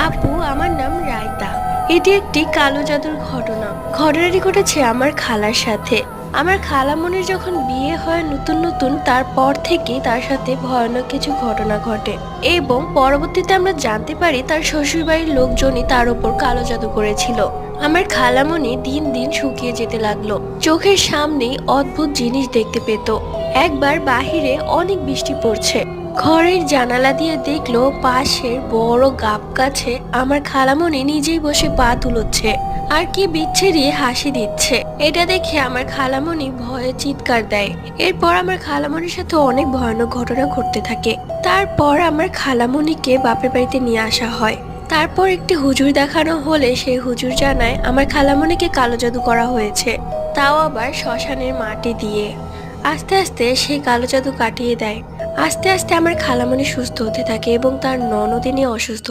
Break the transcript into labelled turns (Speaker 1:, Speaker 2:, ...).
Speaker 1: আপু, আমার নাম রায়তা। এটি একটি কালো জাদুর ঘটনা। ঘটনাটি ঘটেছে আমার খালার সাথে। আমার খালামণির যখন বিয়ে হয় নতুন নতুন, তারপর থেকে তার সাথে ভয়ানক কিছু ঘটনা ঘটে এবং পরবর্তীতে আমরা জানতে পারি তার শ্বশুরবাড়ির লোকজনই তার উপর কালো জাদু করেছিল। আমার খালামণি দিন দিন শুকিয়ে যেতে লাগলো। চোখের সামনেই অদ্ভুত জিনিস দেখতে পেত। একবার বাহিরে অনেক বৃষ্টি পড়ছে। ঘরের জানালা দিয়ে দেখলো পাশের বড় গাব গাছে আমার খালামণি নিজেই বসে পা তুলোচ্ছে আর কি বিচ্ছিরি হাসি দিচ্ছে। এটা দেখে আমার খালামণি ভয়ে চিৎকার দেয়। এরপর আমার খালামণির সাথে অনেক ভয়ানক ঘটনা ঘটতে থাকে। তারপর আমার খালামণিকে বাপের বাড়িতে নিয়ে আসা হয়। তারপর একটি হুজুর দেখানো হলে সেই হুজুর জানায় আমার খালামণিকে কালো জাদু করা হয়েছে, তাও আবার শ্মশানের মাটি দিয়ে। আস্তে আস্তে সেই কালো জাদু কাটিয়ে দেয়। আস্তে আস্তে আমার খালামণি সুস্থ হতে থাকে এবং তার ননদিনী অসুস্থ